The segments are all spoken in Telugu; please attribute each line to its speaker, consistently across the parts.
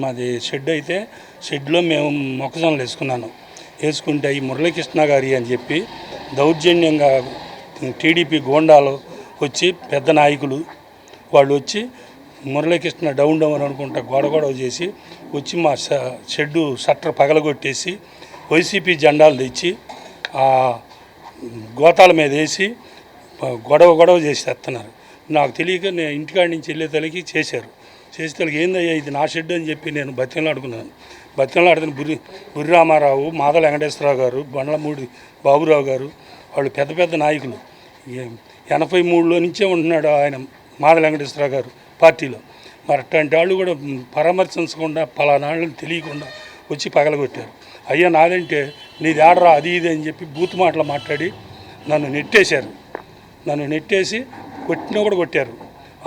Speaker 1: మాది షెడ్ అయితే షెడ్లో మేము మొక్కజొన్నలు వేసుకుంటే ఈ మురళీకృష్ణ గారి అని చెప్పి దౌర్జన్యంగా టీడీపీ గోండాలు వచ్చి పెద్ద నాయకులు వాళ్ళు వచ్చి మురళీకృష్ణ డౌన్ అనుకుంటా గొడవ చేసి వచ్చి మా షెడ్డు షట్టర్ పగలగొట్టేసి వైసీపీ జెండాలు తెచ్చి ఆ గోతాల మీద వేసి గొడవ చేసి తెస్తున్నారు. నాకు తెలియక నేను ఇంటికాడి నుంచి వెళ్ళే తలకి చేసి తలకి ఏందయ్యా ఇది నా షెడ్ అని చెప్పి నేను బతిమలాడుకున్నాను. బతిమలాడుతున్న బుర్రి రామారావు, మాదల వెంకటేశ్వరరావు గారు, బండ్లమూడి బాబురావు గారు వాళ్ళు పెద్ద నాయకులు. 83లో నుంచే ఉంటున్నాడు ఆయన మాదల వెంకటేశ్వరరావు గారు పార్టీలో. మరి అట్లాంటి వాళ్ళు కూడా పరామర్శించకుండా పలానాళ్ళని తెలియకుండా వచ్చి పగలగొట్టారు. అయ్యా నాదంటే నీది ఆడరా అది ఇది అని చెప్పి బూత్ మాటలు మాట్లాడి నన్ను నెట్టేసి కొట్టినా కూడా కొట్టారు.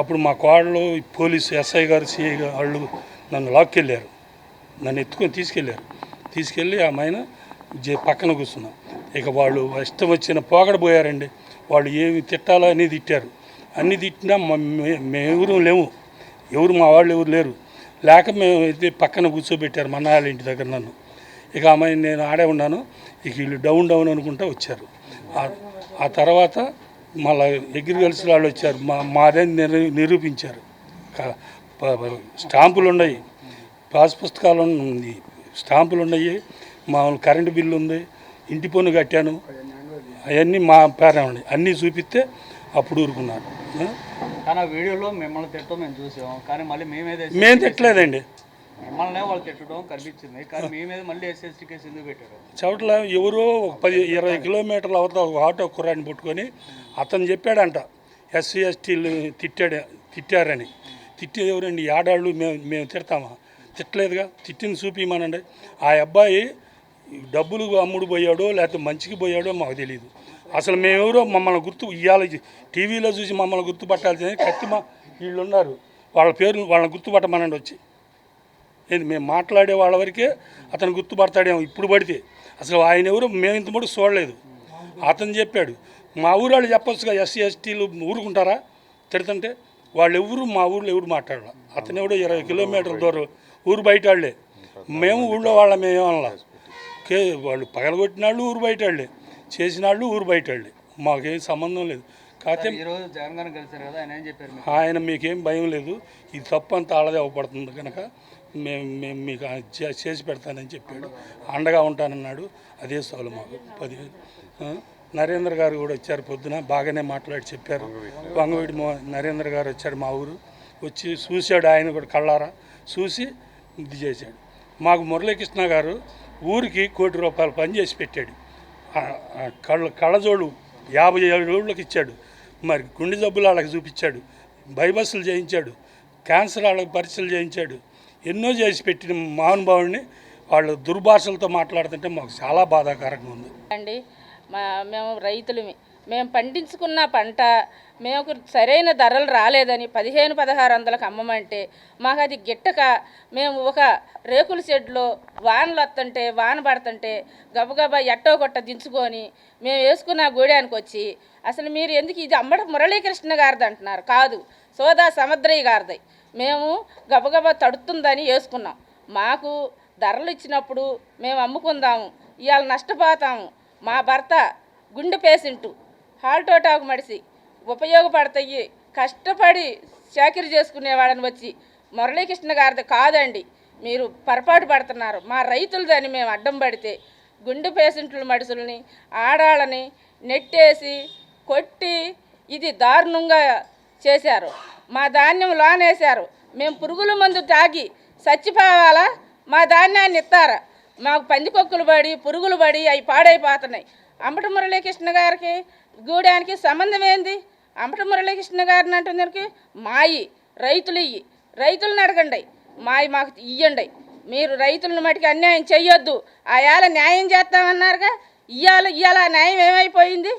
Speaker 1: అప్పుడు మా కోడలు పోలీసు ఎస్ఐ గారు సిఐ గారు వాళ్ళు నన్ను లాక్కెళ్ళారు. నన్ను ఎత్తుకొని తీసుకెళ్ళి ఆమె పక్కన కూర్చున్నాం. ఇక వాళ్ళు ఇష్టం వచ్చిన పోగడపోయారండి. వాళ్ళు ఏమి తిట్టాలో అని తిట్టారు. అన్నీ తిట్టినా మేమెవరూ లేవు, మా వాళ్ళు ఎవరు లేరు. లేక మేము అయితే పక్కన కూర్చోబెట్టారు మన్నాళ్ళ ఇంటి దగ్గర నన్ను. ఇక ఆమె నేను ఆడే ఉన్నాను. ఇక వీళ్ళు డౌన్ అనుకుంటా వచ్చారు. ఆ తర్వాత మళ్ళీ అగ్రికల్చర్ వాళ్ళు వచ్చారు. మాదే నిరూపించారు. స్టాంపులు ఉన్నాయి, పాస్ పుస్తకాలు ఉంది, స్టాంపులు ఉన్నాయి, మామూలు కరెంటు బిల్లు ఉంది, ఇంటి పన్ను కట్టాను, అవన్నీ మా పేరే ఉన్నాయి. అన్నీ చూపిస్తే అప్పుడు ఊరుకున్నారు.
Speaker 2: కానీ ఆ వీడియోలో మిమ్మల్ని తిట్టడం మేము చూసాం, కానీ మళ్ళీ
Speaker 1: మేము తిట్టలేదండి.
Speaker 2: మిమ్మల్ని వాళ్ళు తిట్టడం కనిపించింది, కానీ మీ మీద మళ్ళీ ఎస్ఎస్టీ కేసు ఎందుకు పెట్టారు?
Speaker 1: చోట్ల ఎవరో 10-20 కిలోమీటర్ల అవతల ఒక ఆటో కుర్రాన్ని పట్టుకొని అతను చెప్పాడంట ఎస్సీ ఎస్టీలు తిట్టారని. తిట్టేది ఎవరండి? ఆడాళ్ళు మేము తిడతామా? తిట్టలేదుగా. తిట్టింది చూపిమనండి. ఆ అబ్బాయి డబ్బులు అమ్ముడు పోయాడో లేకపోతే మంచికి పోయాడో మాకు తెలియదు. అసలు మేమెవరో మమ్మల్ని ఇవాళ టీవీలో చూసి మమ్మల్ని గుర్తుపట్టాల్సింది కత్తిమా వీళ్ళు ఉన్నారు, వాళ్ళ పేరు వాళ్ళని గుర్తుపట్టమనండి వచ్చి. ఏంది మేము మాట్లాడే వాళ్ళ వరకే అతను గుర్తుపడతాడేమో ఇప్పుడు పడితే. అసలు ఆయన ఎవరు మేము ఇంత మటుకు చూడలేదు. అతను చెప్పాడు. మా ఊరు వాళ్ళు చెప్పొచ్చుగా, ఎస్సీ ఎస్టీలు ఊరుకుంటారా తిడుతుంటే? వాళ్ళు ఎవరు మా ఊళ్ళో ఎవరు మాట్లాడాల. అతను ఎవడో 20 కిలోమీటర్ల దూరం ఊరు బయట వాళ్ళే. మేము ఊళ్ళో వాళ్ళమేమన్నా వాళ్ళు పగలగొట్టిన వాళ్ళు ఊరు బయట వాళ్ళే, చేసిన వాళ్ళు ఊరు బయట వాళ్ళే, మాకేం సంబంధం లేదు. కాకపోతే ఆయన మీకేం భయం లేదు, ఇది తప్పు అంతా ఆళ్ళదే అవపడుతుంది కనుక మేము మీకు చేసి పెడతానని చెప్పాడు. అండగా ఉంటానన్నాడు. అదే చాలు మాకు. 10 నరేంద్ర గారు కూడా వచ్చారు పొద్దున, బాగానే మాట్లాడి చెప్పారు. వంగవీటి నరేంద్ర గారు వచ్చాడు మా ఊరు, వచ్చి చూశాడు. ఆయన కూడా కళ్ళారా చూసి ఇది చేశాడు. మాకు మురళీకృష్ణ గారు ఊరికి ₹1 కోటి పని చేసి పెట్టాడు. కళ్ళజోడు 57 రోజులకు ఇచ్చాడు. మరి గుండె జబ్బులు వాళ్ళకి చూపించాడు, బైబస్సులు చేయించాడు, క్యాన్సర్ వాళ్ళకి పరీక్షలు చేయించాడు. ఎన్నో చేసి పెట్టిన మహానుభావుడిని వాళ్ళు దుర్భాషలతో మాట్లాడుతుంటే మాకు చాలా బాధాకరంగా ఉంది
Speaker 3: అండి. మేము రైతులమి, మేము పండించుకున్న పంట మేము సరైన ధరలు రాలేదని 1500-1600లకు అమ్మమంటే మాకు అది గిట్టక మేము ఒక రేకుల షెడ్లో వానలు వస్తుంటే వాన పడుతుంటే గబగబా ఎట్టో కొట్ట దించుకొని మేము వేసుకున్న గూడానికి వచ్చి, అసలు మీరు ఎందుకు ఇది అమ్మడం మురళీకృష్ణ గారిది అంటున్నారు? కాదు, సోదా సముద్రయ్య గారిది. మేము గబగబా తడుతుందని వేసుకున్నాం. మాకు ధరలు ఇచ్చినప్పుడు మేము అమ్ముకుందాము, ఇవాళ నష్టపోతాము. మా భర్త గుండె పేషెంటు, హాల్టోటాకు మడిసి ఉపయోగపడతాయి, కష్టపడి చాకిరీ చేసుకునేవాడని వచ్చి మురళీకృష్ణ గారిది కాదండి, మీరు పొరపాటు పడుతున్నారు, మా రైతులదని మేము అడ్డం పడితే గుండె పేషెంట్ల మడుసుల్ని ఆడాళ్ళని నెట్టేసి కొట్టి ఇది దారుణంగా చేశారు. మా ధాన్యం లోనేశారు. మేము పురుగుల మందు తాగి చచ్చిపోవాలా? మా ధాన్యాన్ని ఇస్తారా? మాకు పందికొక్కులు పడి పురుగులు పడి అవి పాడైపోతున్నాయి. అంబటి మురళీకృష్ణ గారికి గూడానికి సంబంధం ఏంది? అంబటి మురళీకృష్ణ గారిని అంటున్నానికి మాయి రైతులు రైతులను అడగండి, మాయి మాకు ఇయ్యండి. మీరు రైతులను మటుకు అన్యాయం చెయ్యొద్దు. ఆయాల న్యాయం చేస్తామన్నారుగా, ఇవాళ న్యాయం ఏమైపోయింది?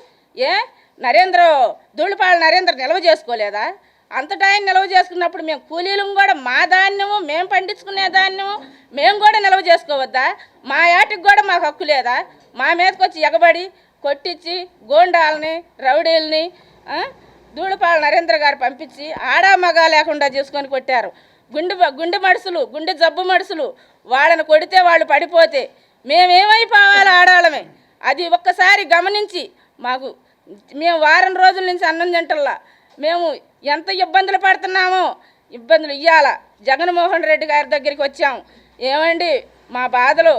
Speaker 3: ధూళిపాళ నరేంద్ర నిల్వ చేసుకోలేదా? అంతటా ఆయన నిల్వ చేసుకున్నప్పుడు మేము కూలీలను కూడా మా ధాన్యము మేము పండించుకునే ధాన్యము మేము కూడా నిల్వ చేసుకోవద్దా? మా ఏటికి కూడా మాకు హక్కు లేదా? మా మీదకి వచ్చి ఎగబడి కొట్టించి గోండాలని రౌడీలని ధూళిపాళ నరేంద్ర గారు పంపించి ఆడా మగా లేకుండా చేసుకొని కొట్టారు. గుండె మడుసులు, గుండె జబ్బు మడుసులు, వాళ్ళని కొడితే వాళ్ళు పడిపోతే మేమేమైపోవాలి ఆడాళ్ళమే. అది ఒక్కసారి గమనించి మాకు, మేము వారం రోజుల నుంచి అన్నం తింటల్లా, మేము ఎంత ఇబ్బందులు పడుతున్నామో ఇబ్బందులు ఇవ్వాల. జగన్మోహన్ రెడ్డి గారి దగ్గరికి వచ్చాము, ఏమండి మా బాధలు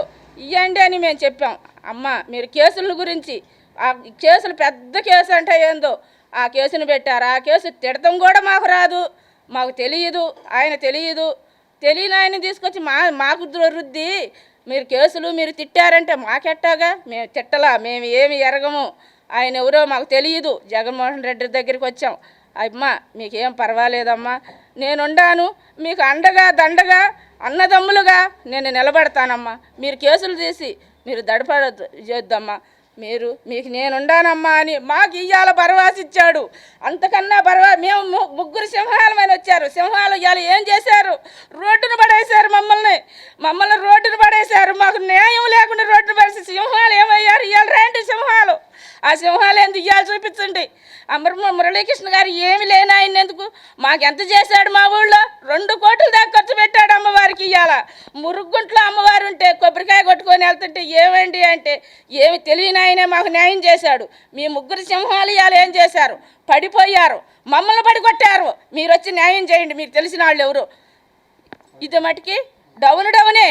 Speaker 3: ఇవ్వండి అని మేము చెప్పాం. అమ్మ మీరు కేసుల గురించి, ఆ కేసులు పెద్ద కేసు అంటే ఏందో ఆ కేసును పెట్టారు. ఆ కేసు తిడతాం కూడా మాకు రాదు, మాకు తెలియదు, ఆయన తెలియదు. తెలియని ఆయన తీసుకొచ్చి మాకు రుద్ది మీరు కేసులు మీరు తిట్టారంటే మాకెట్టాగా? మేము తిట్టలా, మేము ఏమి ఎరగము, ఆయన ఎవరో మాకు తెలియదు. జగన్మోహన్ రెడ్డి దగ్గరికి వచ్చాం. అమ్మా మీకేం పర్వాలేదమ్మా, నేనుండాను, మీకు అండగా దండగా అన్నదమ్ములుగా నేను నిలబడతానమ్మా. మీరు కేసులు తీసి మీరు దడపడద్దు చేద్దమ్మా, మీకు నేనుండానమ్మా అని మాకు ఇయ్యాల భరవాసి ఇచ్చాడు. అంతకన్నా మేము ముగ్గురు సింహాలమైన వచ్చారు. సింహాలు ఇవాళ ఏం చేశారు? రోడ్డును పడేశారు, మమ్మల్ని రోడ్డును పడేశారు. మాకు న్యాయం లేకుండా రోడ్డును పడేసి సింహాలు ఏమయ్యారు? ఇవాళ రండి సింహాలు, ఆ సింహాలు ఎందుకు ఇవాళ చూపించండి. మురళీకృష్ణ గారు ఏమి లేని ఆయన ఎందుకు? మాకెంత చేశాడు? మా ఊళ్ళో 2 కోట్ల దాకా ఖర్చు పెట్టాడు అమ్మవారికి. ఇవాళ మురుగుంట్లో అమ్మవారు ఉంటే కొబ్బరికాయ కొట్టుకొని వెళ్తుంటే ఏమండి అంటే ఏమి తెలియని ఆయనే మాకు న్యాయం చేశాడు. మీ ముగ్గురు సింహాలు ఇవాళ ఏం చేశారు? పడిపోయారు, మమ్మల్ని పడికొట్టారు. మీరు వచ్చి న్యాయం చేయండి, మీరు తెలిసిన వాళ్ళు ఎవరు? ఇది మటుకి డౌనే,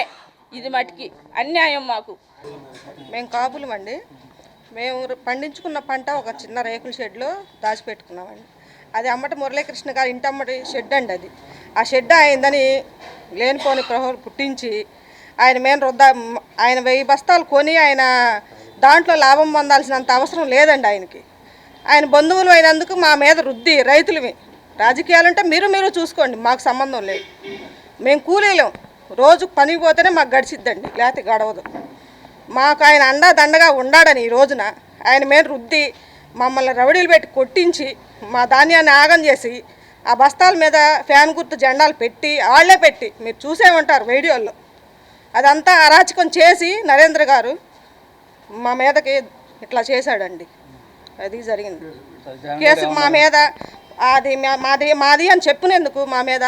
Speaker 3: ఇది మటుకి అన్యాయం మాకు.
Speaker 4: మేము కాపులమండి. మేము పండించుకున్న పంట ఒక చిన్న రేకుల షెడ్లో దాచిపెట్టుకున్నామండి. అది అమ్మటి మురళీకృష్ణ గారి ఇంటమ్మటి షెడ్ అండి. అది ఆ షెడ్ అయిందని లేనిపోని ప్రహోలు పుట్టించి ఆయన ఆయన 1000 బస్తాలు కొని ఆయన దాంట్లో లాభం పొందాల్సినంత అవసరం లేదండి ఆయనకి. ఆయన బంధువులు అయినందుకు మా మీద రుద్ది రైతులవి రాజకీయాలంటే మీరు చూసుకోండి, మాకు సంబంధం లేదు. మేము కూలీలేం, రోజు పనికి పోతేనే మాకు గడిచిద్దండి, లేకపోతే గడవదు. మాకు ఆయన అండా దండగా ఉండాడని ఈ రోజున ఆయన మీద రుద్ది మమ్మల్ని రవడీలు పెట్టి కొట్టించి మా ధాన్యాన్ని ఆగం చేసి ఆ బస్తాల మీద ఫ్యాన్ గుర్తు జెండాలు పెట్టి వాళ్లే పెట్టి మీరు చూసే ఉంటారు వీడియోల్లో. అదంతా అరాచకం చేసి నరేంద్ర గారు మా మీదకి ఇట్లా చేశాడండి. అది జరిగింది. కేసు మా మీద అది మాది అని చెప్పినందుకు మా మీద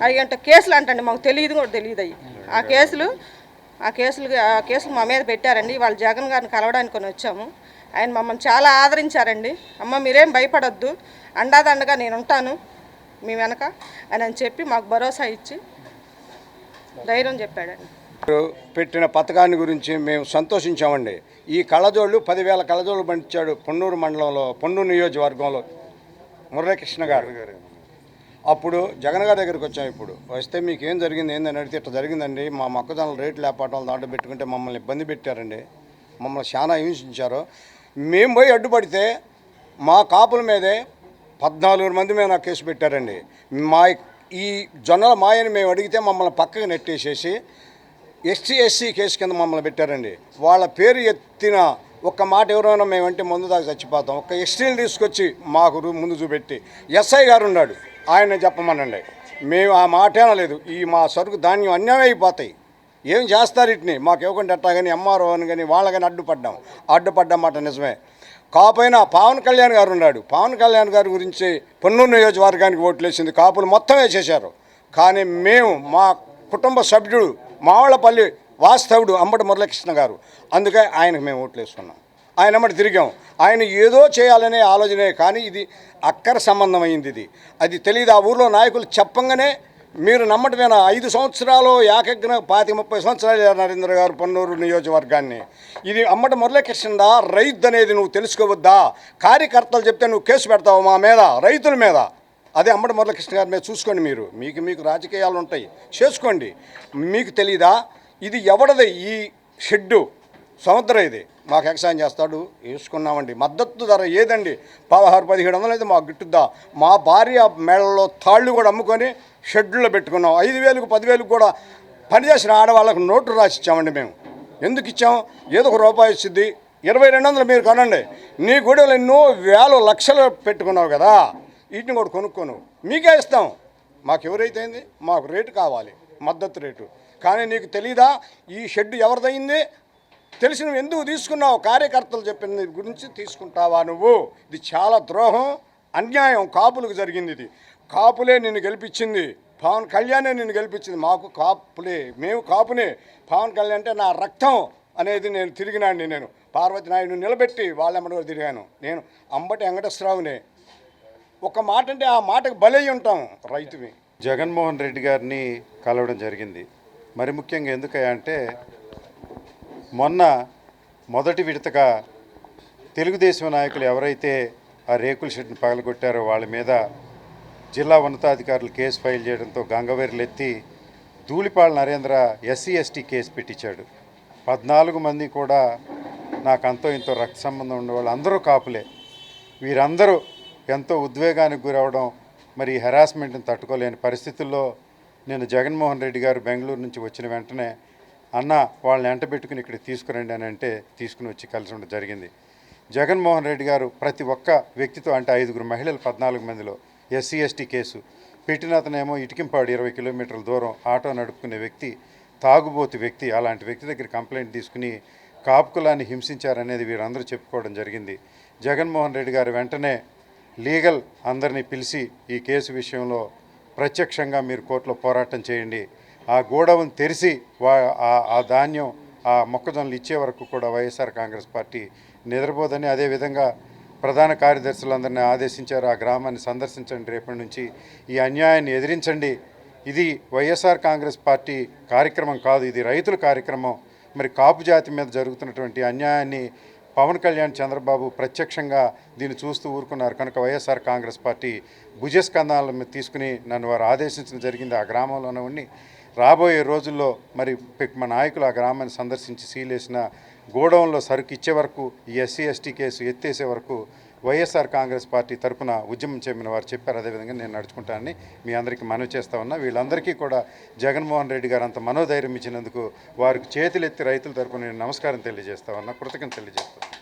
Speaker 4: అవి అంటే కేసులు అంటండి, మాకు తెలియదు కూడా తెలియదు అవి. ఆ కేసులు మా మీద పెట్టారండి. వాళ్ళు జగన్ గారిని కలవడానికి వచ్చాము. ఆయన మమ్మల్ని చాలా ఆదరించారండి. అమ్మ మీరేం భయపడొద్దు, అండాదండగా నేను ఉంటాను మీ వెనక అని చెప్పి మాకు భరోసా ఇచ్చి ధైర్యం చెప్పాడండి.
Speaker 5: పెట్టిన పథకాన్ని గురించి మేము సంతోషించామండి. ఈ కళ్ళజోళ్ళు 10,000 కళ్ళజోళ్ళు పండించాడు పొన్నూరు మండలంలో, పొన్నూరు నియోజకవర్గంలో మురళీకృష్ణ గారు. అప్పుడు జగన్ గారి దగ్గరికి వచ్చాం. ఇప్పుడు వస్తే మీకు ఏం జరిగింది ఏందని అడిగితే ఇట్లా జరిగిందండి, మా మొక్కజొన్నల రేట్లు లేకపోవడం దాంట్లో పెట్టుకుంటే మమ్మల్ని ఇబ్బంది పెట్టారండి, మమ్మల్ని చాలా హింసించారు. మేము పోయి అడ్డుపడితే మా కాపుల మీదే 14 మంది మీద నాకు కేసు పెట్టారండి. ఈ జొన్నల మాయని మేము అడిగితే మమ్మల్ని పక్కకు నెట్టేసేసి ఎస్సీ కేసు కింద మమ్మల్ని పెట్టారండి. వాళ్ళ పేరు ఎత్తిన ఒక్క మాట ఎవరైనా మేమంటే ముందు దాకా చచ్చిపోతాం. ఒక్క ఎస్టీని తీసుకొచ్చి మాకు ముందు చూపెట్టి ఎస్ఐ గారు ఉన్నాడు, ఆయన చెప్పమనండి. మేము ఆ మాట అనలేదు. ఈ మా సరుకు ధాన్యం అన్యాయం అయిపోతాయి, ఏం చేస్తారు ఇట్ని మాకు ఇవ్వకుండా ఎట్టా కానీ ఎంఆర్ఓ అని కానీ వాళ్ళని అడ్డుపడ్డామాట నిజమే. కాపోయినా పవన్ కళ్యాణ్ గారు ఉన్నాడు. పవన్ కళ్యాణ్ గారి గురించి పొన్నూరు నియోజకవర్గానికి ఓట్లు వేసింది కాపులు మొత్తమే చేశారు. కానీ మేము మా కుటుంబ సభ్యుడు మావళ్ళపల్లి వాస్తవుడు అంబటి మురళీకృష్ణ గారు, అందుకే ఆయనకు మేము ఓట్లు వేసుకున్నాం. ఆయన అమ్మటి తిరిగాం. ఆయన ఏదో చేయాలనే ఆలోచనే, కానీ ఇది అక్కర సంబంధం అయింది. అది తెలియదు. ఆ ఊర్లో నాయకులు చెప్పంగానే మీరు నమ్మటమేనా 5 సంవత్సరాలు ఏకగ్న 25-30 సంవత్సరాలు నరేంద్ర గారు పొన్నూరు నియోజకవర్గాన్ని. ఇది అమ్మటి మురళీకృష్ణ రైతు అనేది నువ్వు తెలుసుకోవద్దా? కార్యకర్తలు చెప్తే నువ్వు కేసు పెడతావు మా మీద, రైతుల మీద. అదే అమ్మటి మురళీకృష్ణ గారి మీద చూసుకోండి. మీకు రాజకీయాలు ఉంటాయి, చేసుకోండి. మీకు తెలీదా ఇది ఎవడది? ఈ షెడ్డు సముద్రం ఇది మాకు ఎక్సైజ్ చేస్తాడు, వేసుకున్నామండి. మద్దతు ధర ఏదండి 1600-1700 అయితే మాకు గిట్టుద్దా? మా భార్య మేళల్లో తాళ్ళు కూడా అమ్ముకొని షెడ్యూల్లో పెట్టుకున్నాం. 5,000కు 10,000కు కూడా పనిచేసిన ఆడవాళ్ళకు నోట్లు రాసిచ్చామండి. మేము ఎందుకు ఇచ్చాం? ఏదో ఒక రూపాయి ఇచ్చింది. 2200 మీరు కొనండి. నీ గొడవలు ఎన్నో వేల లక్షలు పెట్టుకున్నావు కదా, వీటిని కూడా కొనుక్కోను మీకే ఇస్తాం. మాకు ఎవరైతే అయింది, మాకు రేటు కావాలి, మద్దతు రేటు. కానీ నీకు తెలీదా ఈ షెడ్ ఎవరిదైంది? తెలిసి నువ్వు ఎందుకు తీసుకున్నావు? కార్యకర్తలు చెప్పిన గురించి తీసుకుంటావా నువ్వు? ఇది చాలా ద్రోహం, అన్యాయం కాపులకు జరిగింది. ఇది కాపులే నిన్ను గెలిపించింది. పవన్ కళ్యాణే నిన్ను గెలిపించింది. మాకు కాపులే, మేము కాపునే. పవన్ కళ్యాణ్ అంటే నా రక్తం అనేది నేను తిరిగినాడిని. నేను పార్వతి నాయుడు నిలబెట్టి వాళ్ళెమ్మడి తిరిగాను. నేను అంబటి వెంకటేశ్వరరావునే. ఒక మాట అంటే ఆ మాటకు బలై ఉంటాం రైతువి.
Speaker 6: జగన్మోహన్ రెడ్డి గారిని కలవడం జరిగింది. మరి ముఖ్యంగా ఎందుకంటే మొన్న మొదటి విడతగా తెలుగుదేశం నాయకులు ఎవరైతే ఆ రేకుల షెడ్ని పగలగొట్టారో వాళ్ళ మీద జిల్లా ఉన్నతాధికారులు కేసు ఫైల్ చేయడంతో గంగవేర్లెత్తి Dhulipalla Narendra SC ST case పెట్టించాడు. 14 మంది కూడా నాకు అంతో ఇంతో రక్త సంబంధం ఉండేవాళ్ళు, అందరూ కాపులే. వీరందరూ ఎంతో ఉద్వేగానికి గురవడం, మరి హెరాస్మెంట్ని తట్టుకోలేని పరిస్థితుల్లో నేను జగన్మోహన్ రెడ్డి గారు బెంగళూరు నుంచి వచ్చిన వెంటనే అన్న వాళ్ళని ఎంటబెట్టుకుని ఇక్కడికి తీసుకురండి అని అంటే తీసుకుని వచ్చి కలిసి ఉండడం జరిగింది. జగన్మోహన్ రెడ్డి గారు ప్రతి ఒక్క వ్యక్తితో, అంటే 5 మహిళలు 14 మందిలో ఎస్సీ ఎస్టీ కేసు పెట్టిన అతనేమో ఇటుకింపాడు 20 కిలోమీటర్ల దూరం ఆటో నడుపుకునే వ్యక్తి, తాగుబోతు వ్యక్తి. అలాంటి వ్యక్తి దగ్గర కంప్లైంట్ తీసుకుని కాపు కులాన్ని హింసించారనేది వీరందరూ చెప్పుకోవడం జరిగింది. జగన్మోహన్ రెడ్డి గారు వెంటనే లీగల్ అందరినీ పిలిచి ఈ కేసు విషయంలో ప్రత్యక్షంగా మీరు కోర్టులో పోరాటం చేయండి, ఆ గోడౌన్ తెరిచి ఆ ధాన్యం ఆ మొక్కజొన్నలు ఇచ్చే వరకు కూడా వైఎస్ఆర్ కాంగ్రెస్ పార్టీ నిద్రపోదని, అదేవిధంగా ప్రధాన కార్యదర్శులందరినీ ఆదేశించారు. ఆ గ్రామాన్ని సందర్శించండి, రేపటి నుంచి ఈ అన్యాయాన్ని ఎదిరించండి. ఇది వైఎస్ఆర్ కాంగ్రెస్ పార్టీ కార్యక్రమం కాదు, ఇది రైతుల కార్యక్రమం. మరి కాపు జాతి మీద జరుగుతున్నటువంటి అన్యాయాన్ని పవన్ కళ్యాణ్, చంద్రబాబు ప్రత్యక్షంగా దీన్ని చూస్తూ ఊరుకున్నారు కనుక వైఎస్ఆర్ కాంగ్రెస్ పార్టీ భుజస్కంధాల మీద తీసుకుని నన్ను వారు ఆదేశించడం జరిగింది. ఆ గ్రామంలోనే ఉండి రాబోయే రోజుల్లో మరి మా నాయకులు ఆ గ్రామాన్ని సందర్శించి సీలేసిన గోడౌన్లో సరుకు ఇచ్చే వరకు, ఈ ఎస్సీ ఎస్టీ కేసు ఎత్తేసే వరకు వైఎస్ఆర్ కాంగ్రెస్ పార్టీ తరఫున ఉద్యమం చేయమని వారు చెప్పారు. అదేవిధంగా నేను నడుచుకుంటానని మీ అందరికీ మనవి చేస్తా ఉన్నా. వీళ్ళందరికీ కూడా జగన్మోహన్ రెడ్డి గారు అంత మనోధైర్యం ఇచ్చినందుకు వారికి చేతులెత్తి రైతుల తరఫున నేను నమస్కారం తెలియజేస్తా ఉన్నా, కృతజ్ఞత తెలియజేస్తాను.